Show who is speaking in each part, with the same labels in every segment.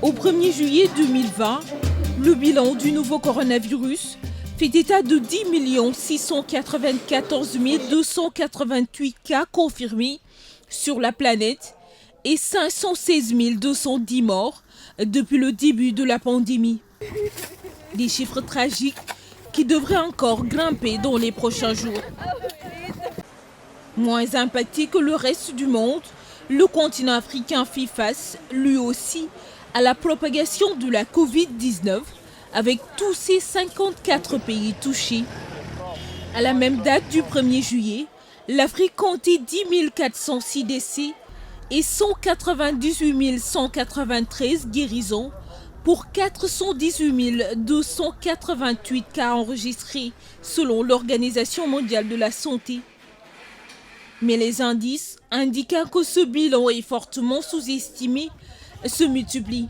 Speaker 1: Au 1er juillet 2020, le bilan du nouveau coronavirus fait état de 10 694 288 cas confirmés sur la planète et 516 210 morts depuis le début de la pandémie. Des chiffres tragiques qui devraient encore grimper dans les prochains jours. Moins impacté que le reste du monde, le continent africain fait face, lui aussi, à la propagation de la Covid-19, avec tous ses 54 pays touchés. À la même date du 1er juillet, l'Afrique comptait 10 406 décès et 198 193 guérisons pour 418 288 cas enregistrés selon l'Organisation mondiale de la santé. Mais les indices indiquant que ce bilan est fortement sous-estimé se multiplient.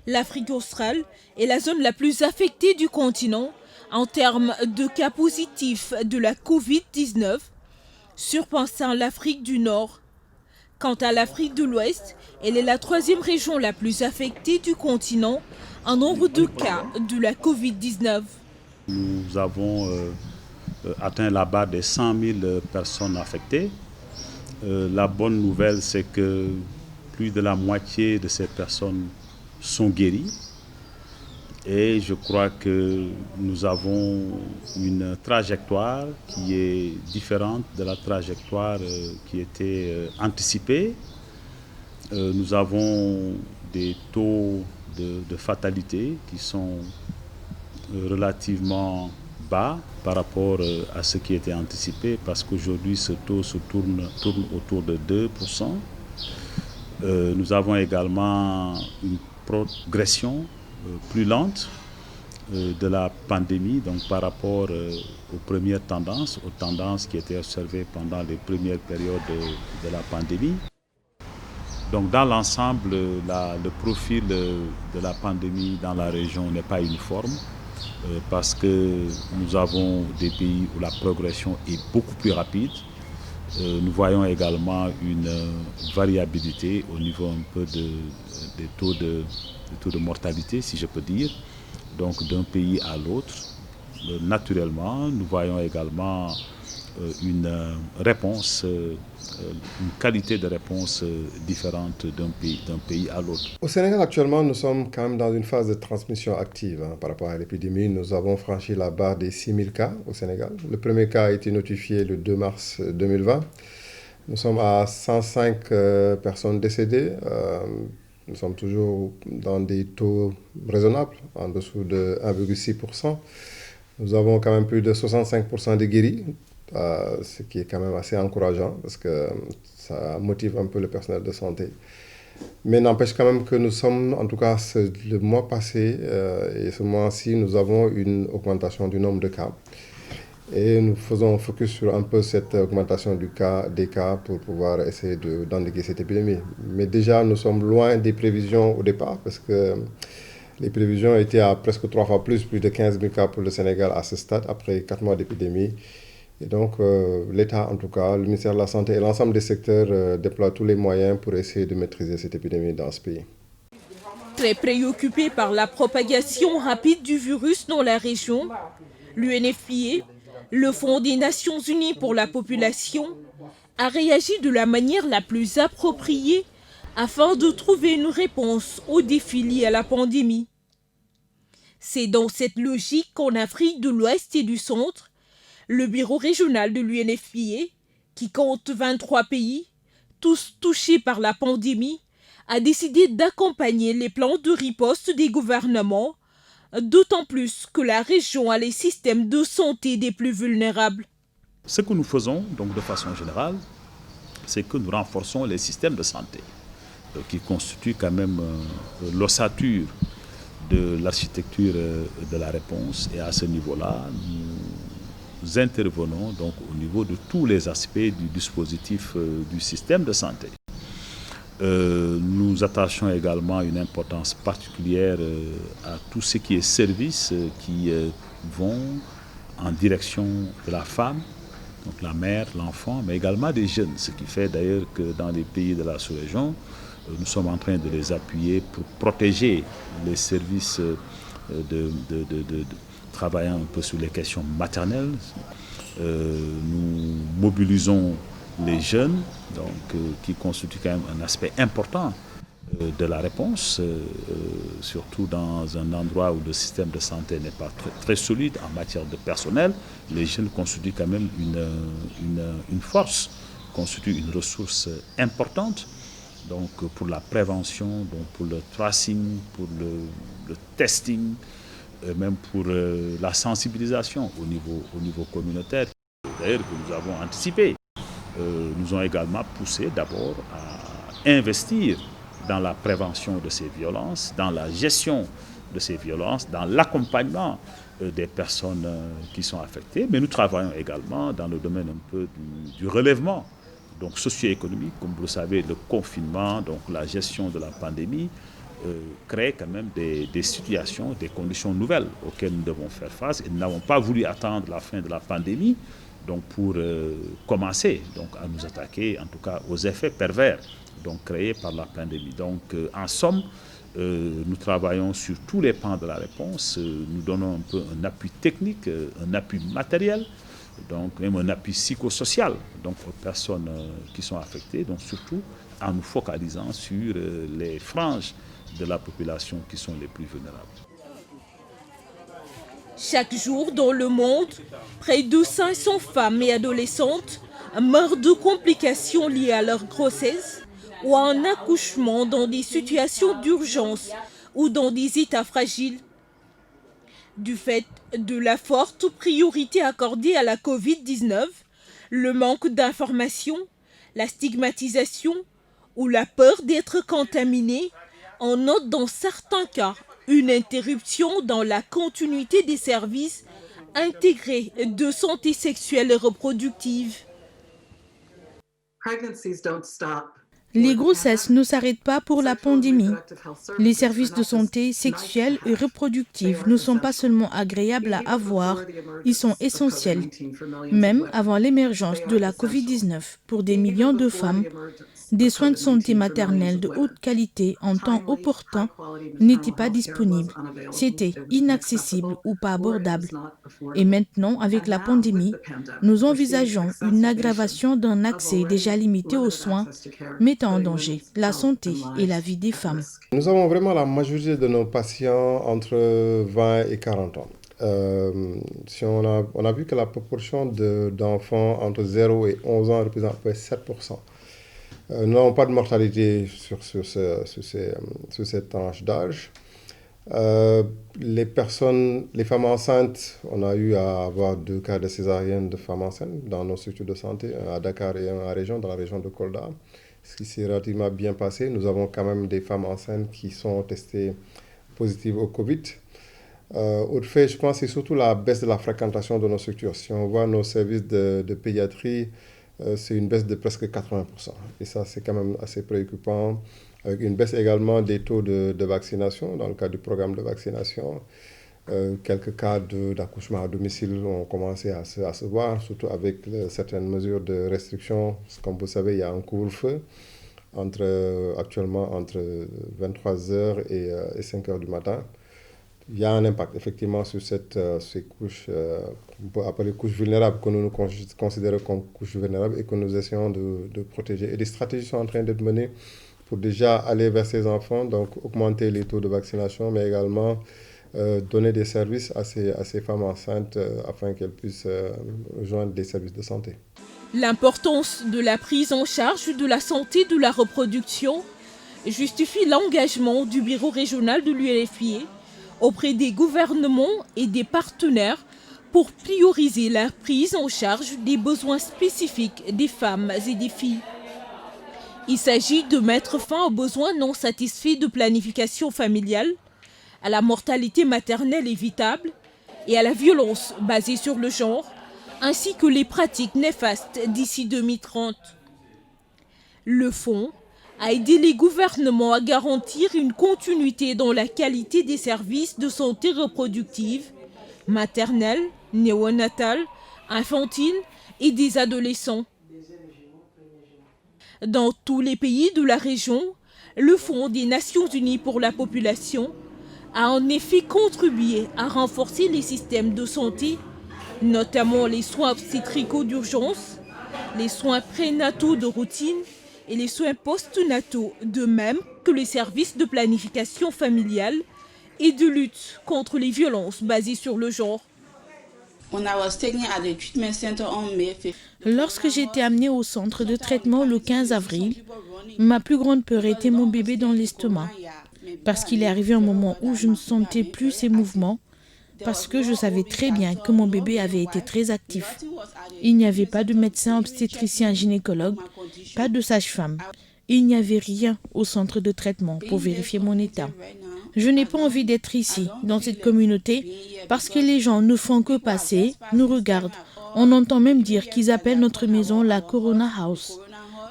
Speaker 1: L'Afrique australe est la zone la plus affectée du continent en termes de cas positifs de la Covid-19, surpassant l'Afrique du Nord. Quant à l'Afrique de l'Ouest, elle est la troisième région la plus affectée du continent en nombre de cas de la Covid-19.
Speaker 2: Nous avons atteint la barre des 100 000 personnes affectées. La bonne nouvelle, c'est que plus de la moitié de ces personnes sont guéries. Et je crois que nous avons une trajectoire qui est différente de la trajectoire qui était anticipée. Nous avons des taux de fatalité qui sont relativement bas par rapport à ce qui était anticipé, parce qu'aujourd'hui ce taux se tourne autour de 2%. Nous avons également une progression plus lente de la pandémie, donc par rapport aux premières tendances, aux tendances qui étaient observées pendant les premières périodes de la pandémie. Donc dans l'ensemble, le profil de la pandémie dans la région n'est pas uniforme, parce que nous avons des pays où la progression est beaucoup plus rapide. Nous voyons également une variabilité au niveau un peu des taux de mortalité, si je peux dire, donc d'un pays à l'autre. Naturellement, nous voyons également une réponse, une qualité de réponse différente d'un pays à l'autre.
Speaker 3: Au Sénégal, actuellement, nous sommes quand même dans une phase de transmission active par rapport à l'épidémie. Nous avons franchi la barre des 6 000 cas au Sénégal. Le premier cas a été notifié le 2 mars 2020. Nous sommes à 105 personnes décédées. Nous sommes toujours dans des taux raisonnables, en dessous de 1,6%. Nous avons quand même plus de 65% de guéris, ce qui est quand même assez encourageant parce que ça motive un peu le personnel de santé. Mais n'empêche quand même que nous sommes, en tout cas le mois passé et ce mois-ci, nous avons une augmentation du nombre de cas. Et nous faisons focus sur un peu cette augmentation des cas pour pouvoir essayer d'endiguer cette épidémie. Mais déjà, nous sommes loin des prévisions au départ parce que les prévisions étaient à presque 3 fois plus de 15 000 cas pour le Sénégal à ce stade, après 4 mois d'épidémie. Et donc, l'État, en tout cas, le ministère de la Santé et l'ensemble des secteurs déploient tous les moyens pour essayer de maîtriser cette épidémie dans ce pays.
Speaker 1: Très préoccupé par la propagation rapide du virus dans la région, l'UNFPA, le Fonds des Nations Unies pour la population, a réagi de la manière la plus appropriée afin de trouver une réponse aux défis liés à la pandémie. C'est dans cette logique qu'en Afrique de l'Ouest et du Centre, le bureau régional de l'UNFPA, qui compte 23 pays, tous touchés par la pandémie, a décidé d'accompagner les plans de riposte des gouvernements, d'autant plus que la région a les systèmes de santé des plus vulnérables.
Speaker 2: Ce que nous faisons, donc de façon générale, c'est que nous renforçons les systèmes de santé, qui constituent quand même l'ossature de l'architecture de la réponse. Et à ce niveau-là, nous intervenons donc au niveau de tous les aspects du dispositif du système de santé. Nous attachons également une importance particulière à tout ce qui est services qui vont en direction de la femme, donc la mère, l'enfant, mais également des jeunes. Ce qui fait d'ailleurs que dans les pays de la sous-région, Nous sommes en train de les appuyer pour protéger les services travaillant un peu sur les questions maternelles. Nous mobilisons les jeunes, qui constituent quand même un aspect important de la réponse, surtout dans un endroit où le système de santé n'est pas très solide en matière de personnel. Les jeunes constituent quand même une force, constituent une ressource importante donc, pour la prévention, donc pour le tracing, pour le testing, même pour la sensibilisation au niveau communautaire, d'ailleurs que nous avons anticipé. Nous ont également poussé d'abord à investir dans la prévention de ces violences, dans la gestion de ces violences, dans l'accompagnement des personnes qui sont affectées. Mais nous travaillons également dans le domaine un peu du relèvement donc socio-économique. Comme vous le savez, le confinement, donc la gestion de la pandémie, crée quand même des situations, des conditions nouvelles auxquelles nous devons faire face. Et nous n'avons pas voulu attendre la fin de la pandémie donc pour commencer donc, à nous attaquer, en tout cas aux effets pervers donc, créés par la pandémie. Donc, en somme, nous travaillons sur tous les pans de la réponse. Nous donnons un peu un appui technique, un appui matériel, donc même un appui psychosocial donc, aux personnes qui sont affectées, donc surtout en nous focalisant sur les franges de la population qui sont les plus vulnérables.
Speaker 1: Chaque jour dans le monde, près de 500 femmes et adolescentes meurent de complications liées à leur grossesse ou à un accouchement dans des situations d'urgence ou dans des états fragiles. Du fait de la forte priorité accordée à la Covid-19, le manque d'informations, la stigmatisation ou la peur d'être contaminé, on note dans certains cas une interruption dans la continuité des services intégrés de santé sexuelle et reproductive.
Speaker 4: Les grossesses ne s'arrêtent pas pour la pandémie. Les services de santé sexuelle et reproductive ne sont pas seulement agréables à avoir, ils sont essentiels. Même avant l'émergence de la Covid-19, pour des millions de femmes, des soins de santé maternelle de haute qualité en temps opportun n'étaient pas disponibles. C'était inaccessible ou pas abordable. Et maintenant, avec la pandémie, nous envisageons une aggravation d'un accès déjà limité aux soins, mettant en danger la santé et la vie des femmes.
Speaker 3: Nous avons vraiment la majorité de nos patients entre 20 et 40 ans. On a vu que la proportion d'enfants entre 0 et 11 ans représente à peu près 7%. Nous n'avons pas de mortalité sur cette tranche d'âge. Les femmes enceintes, on a eu à avoir 2 cas de césarienne de femmes enceintes dans nos structures de santé, un à Dakar et un dans la région de Kolda, ce qui s'est relativement bien passé. Nous avons quand même des femmes enceintes qui sont testées positives au Covid. Autre fait, je pense que c'est surtout la baisse de la fréquentation de nos structures. Si on voit nos services de pédiatrie, c'est une baisse de presque 80%. Et ça, c'est quand même assez préoccupant. Avec une baisse également des taux de vaccination, dans le cadre du programme de vaccination. Quelques cas d'accouchement à domicile ont commencé à se voir, surtout avec certaines mesures de restriction. Comme vous savez, il y a un couvre-feu actuellement entre 23h et 5h du matin. Il y a un impact effectivement sur ces couches, qu'on peut appeler couches vulnérables, que nous considérons comme couches vulnérables et que nous essayons de protéger. Et des stratégies sont en train d'être menées pour déjà aller vers ces enfants, donc augmenter les taux de vaccination, mais également donner des services à ces femmes enceintes afin qu'elles puissent rejoindre les services de santé.
Speaker 1: L'importance de la prise en charge de la santé de la reproduction justifie l'engagement du bureau régional de l'UNFPA auprès des gouvernements et des partenaires pour prioriser la prise en charge des besoins spécifiques des femmes et des filles. Il s'agit de mettre fin aux besoins non satisfaits de planification familiale, à la mortalité maternelle évitable et à la violence basée sur le genre, ainsi que les pratiques néfastes d'ici 2030. Le fonds a aidé les gouvernements à garantir une continuité dans la qualité des services de santé reproductive, maternelle, néonatale, infantile et des adolescents. Dans tous les pays de la région, le Fonds des Nations Unies pour la population a en effet contribué à renforcer les systèmes de santé, notamment les soins obstétricaux d'urgence, les soins prénataux de routine et les soins post-nataux, de même que les services de planification familiale et de lutte contre les violences basées sur le genre.
Speaker 4: Lorsque j'étais amenée au centre de traitement le 15 avril, ma plus grande peur était mon bébé dans l'estomac. Parce qu'il est arrivé un moment où je ne sentais plus ses mouvements, parce que je savais très bien que mon bébé avait été très actif. Il n'y avait pas de médecin obstétricien gynécologue, pas de sage-femme. Il n'y avait rien au centre de traitement pour vérifier mon état. Je n'ai pas envie d'être ici, dans cette communauté, parce que les gens ne font que passer, nous regardent. On entend même dire qu'ils appellent notre maison la Corona House.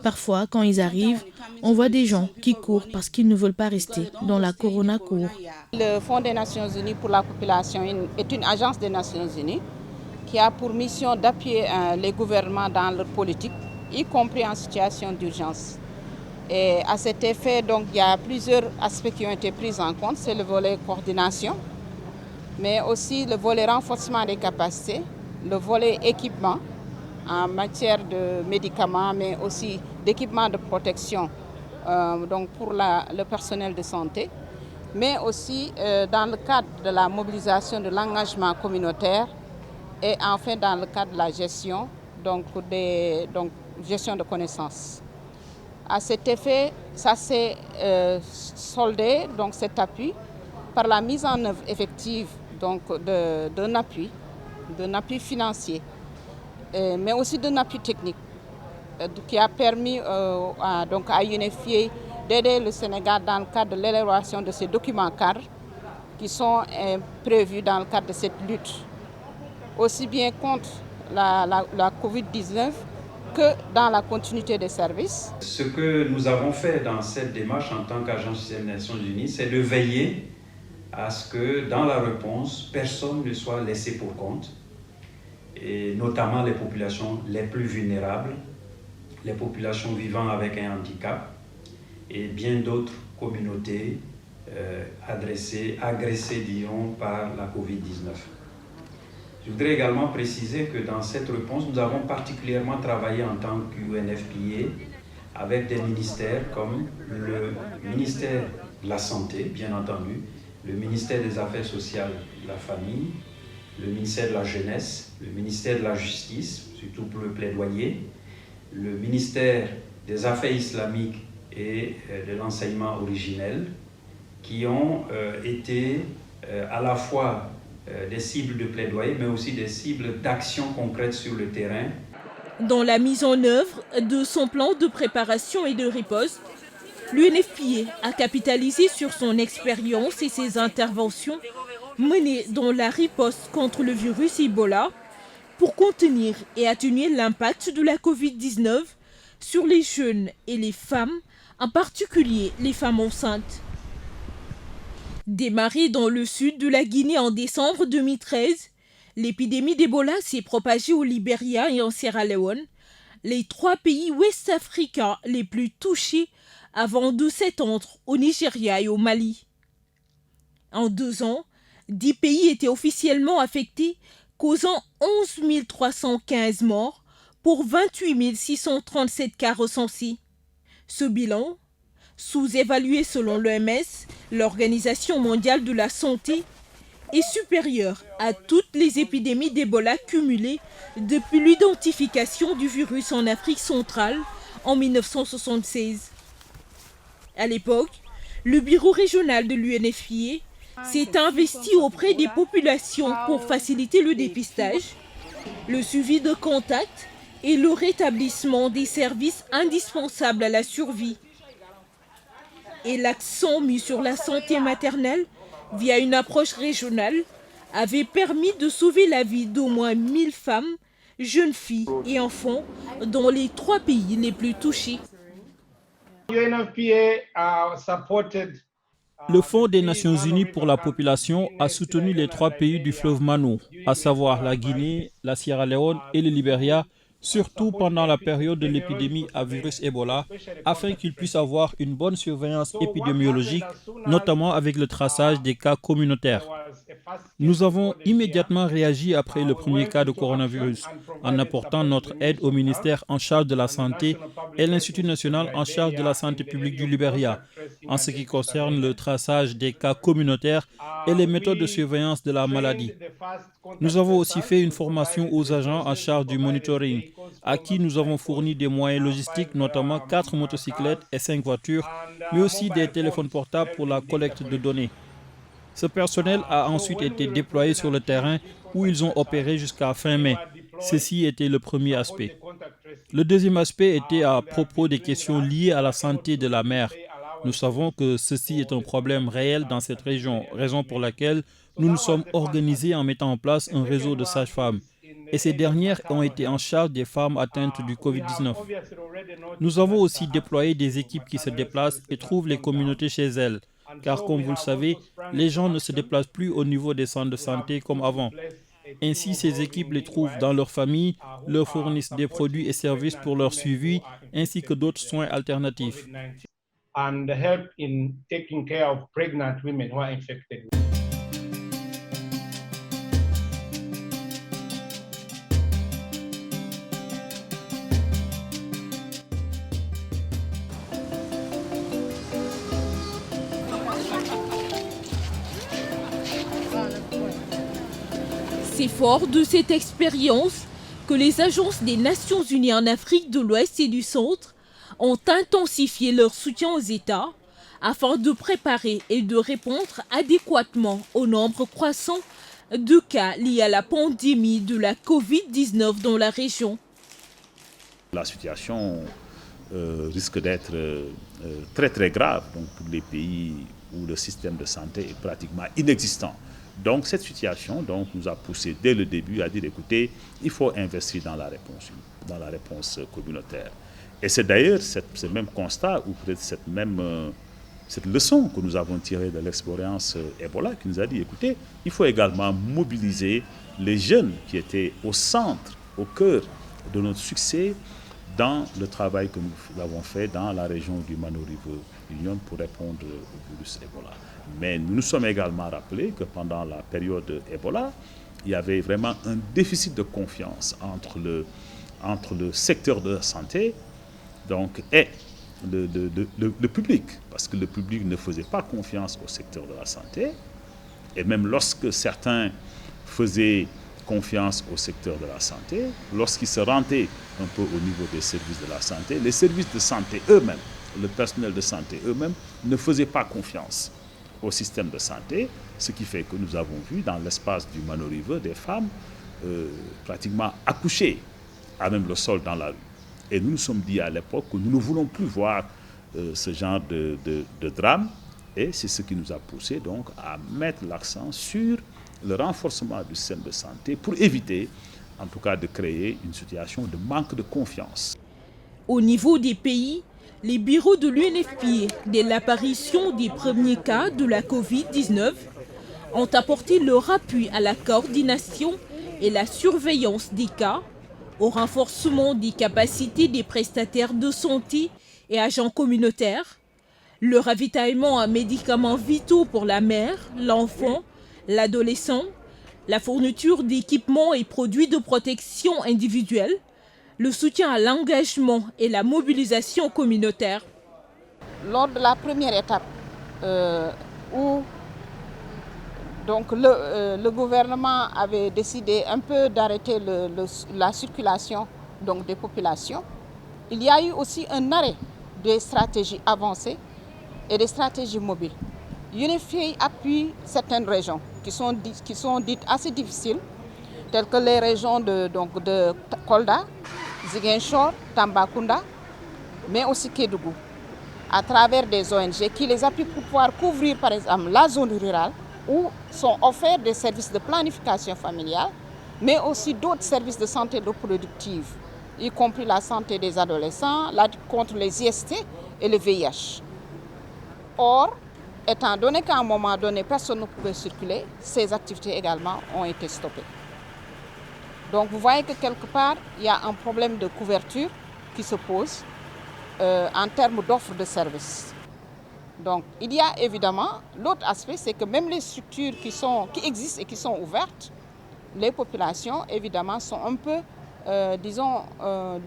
Speaker 4: Parfois, quand ils arrivent, on voit des gens qui courent parce qu'ils ne veulent pas rester dans la Corona Cour.
Speaker 5: Le Fonds des Nations Unies pour la population est une agence des Nations Unies qui a pour mission d'appuyer les gouvernements dans leur politique, y compris en situation d'urgence. Et à cet effet, donc, il y a plusieurs aspects qui ont été pris en compte. C'est le volet coordination, mais aussi le volet renforcement des capacités, le volet équipement en matière de médicaments, mais aussi d'équipements de protection donc pour le personnel de santé, mais aussi dans le cadre de la mobilisation de l'engagement communautaire et enfin dans le cadre de la gestion, gestion de connaissances. À cet effet, ça s'est soldé, donc cet appui, par la mise en œuvre effective d'un appui financier, mais aussi d'un appui technique qui a permis à UNFPA d'aider le Sénégal dans le cadre de l'élaboration de ces documents cadres qui sont prévus dans le cadre de cette lutte, aussi bien contre la Covid-19 que dans la continuité des services.
Speaker 6: Ce que nous avons fait dans cette démarche en tant qu'agence des Nations Unies, c'est de veiller à ce que dans la réponse, personne ne soit laissé pour compte, et notamment les populations les plus vulnérables, les populations vivant avec un handicap et bien d'autres communautés agressées, disons, par la Covid-19. Je voudrais également préciser que dans cette réponse, nous avons particulièrement travaillé en tant qu'UNFPA avec des ministères comme le ministère de la Santé, bien entendu, le ministère des Affaires sociales et de la famille, le ministère de la Jeunesse, le ministère de la Justice, surtout pour le plaidoyer, le ministère des Affaires islamiques et de l'enseignement originel, qui ont été à la fois des cibles de plaidoyer, mais aussi des cibles d'action concrète sur le terrain.
Speaker 1: Dans la mise en œuvre de son plan de préparation et de riposte, l'UNFPA a capitalisé sur son expérience et ses interventions menées dans la riposte contre le virus Ebola pour contenir et atténuer l'impact de la Covid-19 sur les jeunes et les femmes, en particulier les femmes enceintes. Démarrée dans le sud de la Guinée en décembre 2013, l'épidémie d'Ebola s'est propagée au Libéria et en Sierra Leone, les 3 pays ouest-africains les plus touchés avant de s'étendre au Nigeria et au Mali. En 2 ans, 10 pays étaient officiellement affectés, causant 11 315 morts pour 28 637 cas recensés. Ce bilan, sous-évalué selon l'OMS, l'Organisation mondiale de la santé, est supérieur à toutes les épidémies d'Ebola cumulées depuis l'identification du virus en Afrique centrale en 1976. À l'époque, le bureau régional de l'UNFPA s'est investi auprès des populations pour faciliter le dépistage, le suivi de contacts et le rétablissement des services indispensables à la survie. Et l'accent mis sur la santé maternelle via une approche régionale avait permis de sauver la vie d'au moins 1000 femmes, jeunes filles et enfants dans les 3 pays les plus touchés.
Speaker 7: Le Fonds des Nations Unies pour la population a soutenu les 3 pays du fleuve Mano, à savoir la Guinée, la Sierra Leone et le Libéria, surtout pendant la période de l'épidémie à virus Ebola, afin qu'ils puissent avoir une bonne surveillance épidémiologique, notamment avec le traçage des cas communautaires. Nous avons immédiatement réagi après le premier cas de coronavirus, en apportant notre aide au ministère en charge de la Santé et l'Institut national en charge de la santé publique du Libéria, en ce qui concerne le traçage des cas communautaires et les méthodes de surveillance de la maladie. Nous avons aussi fait une formation aux agents en charge du monitoring, à qui nous avons fourni des moyens logistiques, notamment 4 motocyclettes et 5 voitures, mais aussi des téléphones portables pour la collecte de données. Ce personnel a ensuite été déployé sur le terrain où ils ont opéré jusqu'à fin mai. Ceci était le premier aspect. Le deuxième aspect était à propos des questions liées à la santé de la mère. Nous savons que ceci est un problème réel dans cette région, raison pour laquelle nous nous sommes organisés en mettant en place un réseau de sages-femmes. Et ces dernières ont été en charge des femmes atteintes du Covid-19. Nous avons aussi déployé des équipes qui se déplacent et trouvent les communautés chez elles. Car comme vous le savez, les gens ne se déplacent plus au niveau des centres de santé comme avant. Ainsi, ces équipes les trouvent dans leur famille, leur fournissent des produits et services pour leur suivi, ainsi que d'autres soins alternatifs.
Speaker 1: C'est fort de cette expérience que les agences des Nations Unies en Afrique de l'Ouest et du Centre ont intensifié leur soutien aux États afin de préparer et de répondre adéquatement au nombre croissant de cas liés à la pandémie de la Covid-19 dans la région.
Speaker 2: La situation risque d'être très très grave donc, pour les pays où le système de santé est pratiquement inexistant. Donc cette situation nous a poussé dès le début à dire écoutez, il faut investir dans la réponse communautaire. Et c'est d'ailleurs ce même constat ou peut-être cette leçon que nous avons tirée de l'expérience Ebola qui nous a dit écoutez, il faut également mobiliser les jeunes qui étaient au centre, au cœur de notre succès dans le travail que nous avons fait dans la région du Mano River Union pour répondre au virus Ebola. Mais nous nous sommes également rappelés que pendant la période Ebola, il y avait vraiment un déficit de confiance entre le secteur de la santé et le public, parce que le public ne faisait pas confiance au secteur de la santé. Et même lorsque certains faisaient confiance au secteur de la santé, lorsqu'ils se rendaient un peu au niveau des services de la santé, les services de santé eux-mêmes, le personnel de santé eux-mêmes ne faisaient pas confiance au système de santé, ce qui fait que nous avons vu dans l'espace du Mano River des femmes pratiquement accoucher à même le sol dans la rue. Et nous nous sommes dit à l'époque que nous ne voulons plus voir ce genre de drame, et c'est ce qui nous a poussé donc à mettre l'accent sur le renforcement du système de santé pour éviter en tout cas de créer une situation de manque de confiance.
Speaker 1: Au niveau des pays, les bureaux de l'UNFPA, dès l'apparition des premiers cas de la Covid-19, ont apporté leur appui à la coordination et la surveillance des cas, au renforcement des capacités des prestataires de santé et agents communautaires, le ravitaillement en médicaments vitaux pour la mère, l'enfant, l'adolescent, la fourniture d'équipements et produits de protection individuelle, le soutien à l'engagement et la mobilisation communautaire.
Speaker 5: Lors de la première étape où donc le gouvernement avait décidé un peu d'arrêter la circulation donc des populations, il y a eu aussi un arrêt des stratégies avancées et des stratégies mobiles. UNFPA appuie certaines régions qui sont dites assez difficiles, telles que les régions de Kolda, Ziguinchor, Tambacounda, mais aussi Kédougou, à travers des ONG qui les appuient pour pouvoir couvrir par exemple la zone rurale où sont offerts des services de planification familiale, mais aussi d'autres services de santé reproductive, y compris la santé des adolescents, la lutte contre les IST et le VIH. Or, étant donné qu'à un moment donné, personne ne pouvait circuler, ces activités également ont été stoppées. Donc vous voyez que quelque part, il y a un problème de couverture qui se pose en termes d'offres de services. Donc il y a évidemment l'autre aspect, c'est que même les structures qui existent et qui sont ouvertes, les populations évidemment sont un peu,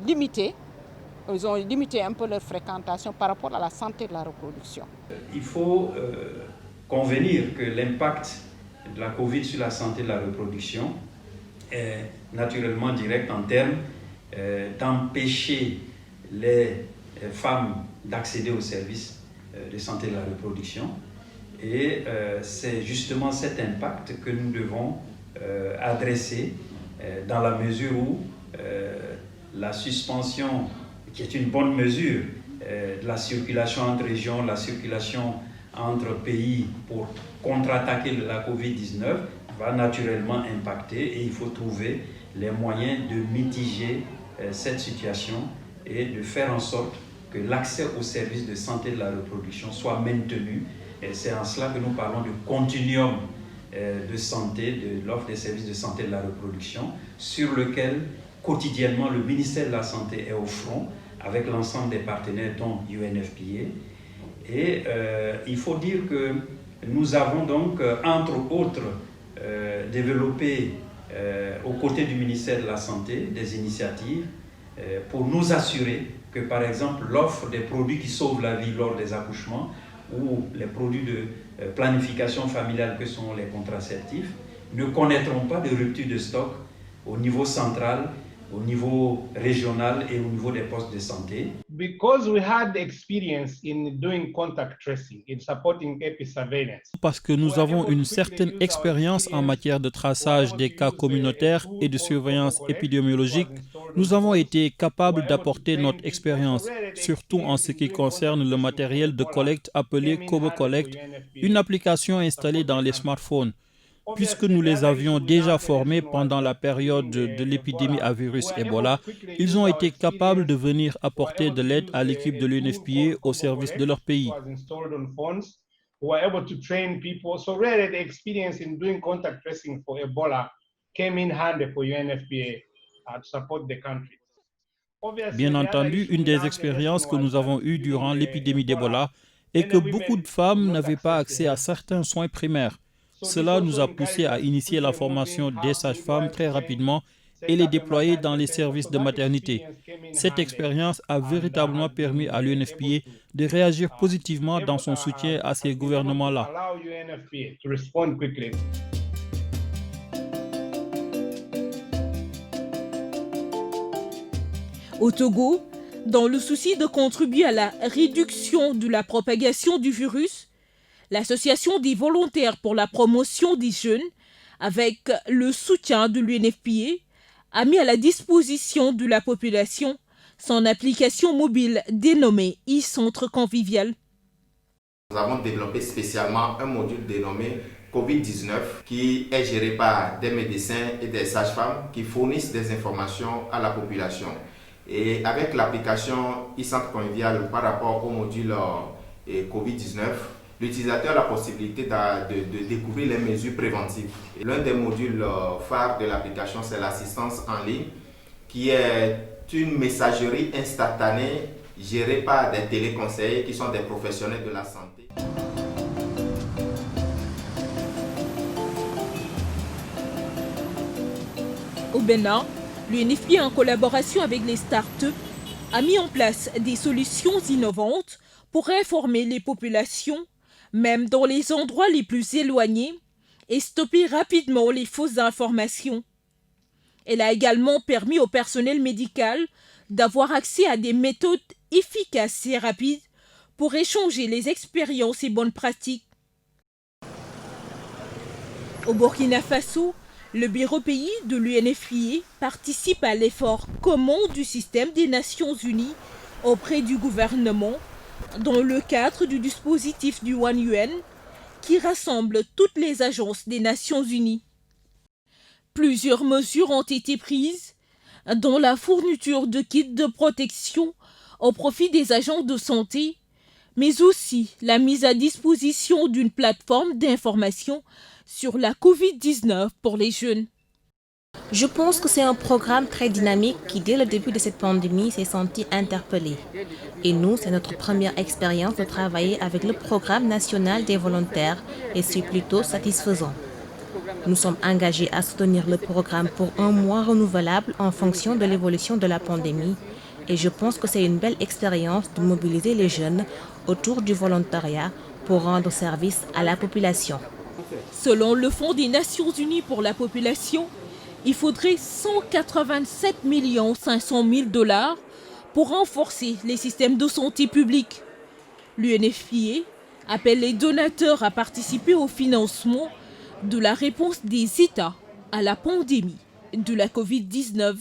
Speaker 5: limitées. Ils ont limité un peu leur fréquentation par rapport à la santé de la reproduction.
Speaker 6: Il faut convenir que l'impact de la Covid sur la santé de la reproduction est naturellement direct en termes d'empêcher les femmes d'accéder aux services de santé de la reproduction. Et c'est justement cet impact que nous devons adresser dans la mesure où la suspension, qui est une bonne mesure, de la circulation entre régions, la circulation entre pays pour contre-attaquer la Covid-19 va naturellement impacter et il faut trouver les moyens de mitiger cette situation et de faire en sorte que l'accès aux services de santé de la reproduction soit maintenu. Et c'est en cela que nous parlons de continuum de santé, de l'offre des services de santé de la reproduction, sur lequel quotidiennement le ministère de la Santé est au front avec l'ensemble des partenaires dont UNFPA. Et il faut dire que nous avons donc, entre autres, développé aux côtés du ministère de la Santé des initiatives pour nous assurer que, par exemple, l'offre des produits qui sauvent la vie lors des accouchements ou les produits de planification familiale que sont les contraceptifs ne connaîtront pas de rupture de stock au niveau central, au niveau régional et au niveau des postes de santé.
Speaker 7: Parce que nous avons une certaine expérience en matière de traçage des cas communautaires et de surveillance épidémiologique, nous avons été capables d'apporter notre expérience, surtout en ce qui concerne le matériel de collecte appelé Kobo Collect, une application installée dans les smartphones. Puisque nous les avions déjà formés pendant la période de l'épidémie à virus Ebola, ils ont été capables de venir apporter de l'aide à l'équipe de l'UNFPA au service de leur pays. Bien entendu, une des expériences que nous avons eues durant l'épidémie d'Ebola est que beaucoup de femmes n'avaient pas accès à certains soins primaires. Cela nous a poussé à initier la formation des sages-femmes très rapidement et les déployer dans les services de maternité. Cette expérience a véritablement permis à l'UNFPA de réagir positivement dans son soutien à ces gouvernements-là.
Speaker 1: Au Togo, dans le souci de contribuer à la réduction de la propagation du virus, l'Association des volontaires pour la promotion des jeunes, avec le soutien de l'UNFPA, a mis à la disposition de la population son application mobile dénommée e-Centre Convivial.
Speaker 8: Nous avons développé spécialement un module dénommé Covid-19 qui est géré par des médecins et des sages-femmes qui fournissent des informations à la population. Et avec l'application e-Centre Convivial par rapport au module Covid-19, l'utilisateur a la possibilité de découvrir les mesures préventives. L'un des modules phares de l'application, c'est l'assistance en ligne, qui est une messagerie instantanée gérée par des téléconseillers qui sont des professionnels de la santé.
Speaker 1: Au Bénin, l'UNFPA, en collaboration avec les startups, a mis en place des solutions innovantes pour informer les populations, même dans les endroits les plus éloignés, et stopper rapidement les fausses informations. Elle a également permis au personnel médical d'avoir accès à des méthodes efficaces et rapides pour échanger les expériences et bonnes pratiques. Au Burkina Faso, le bureau pays de l'UNFPA participe à l'effort commun du système des Nations Unies auprès du gouvernement dans le cadre du dispositif du One UN qui rassemble toutes les agences des Nations Unies. Plusieurs mesures ont été prises, dont la fourniture de kits de protection au profit des agents de santé, mais aussi la mise à disposition d'une plateforme d'information sur la Covid-19 pour les jeunes.
Speaker 9: Je pense que c'est un programme très dynamique qui, dès le début de cette pandémie, s'est senti interpellé. Et nous, c'est notre première expérience de travailler avec le programme national des volontaires et c'est plutôt satisfaisant. Nous sommes engagés à soutenir le programme pour 1 mois renouvelable en fonction de l'évolution de la pandémie. Et je pense que c'est une belle expérience de mobiliser les jeunes autour du volontariat pour rendre service à la population.
Speaker 1: Selon le Fonds des Nations Unies pour la population, il faudrait 187 500 000 $ pour renforcer les systèmes de santé publique. L'UNFPA appelle les donateurs à participer au financement de la réponse des États à la pandémie de la Covid-19.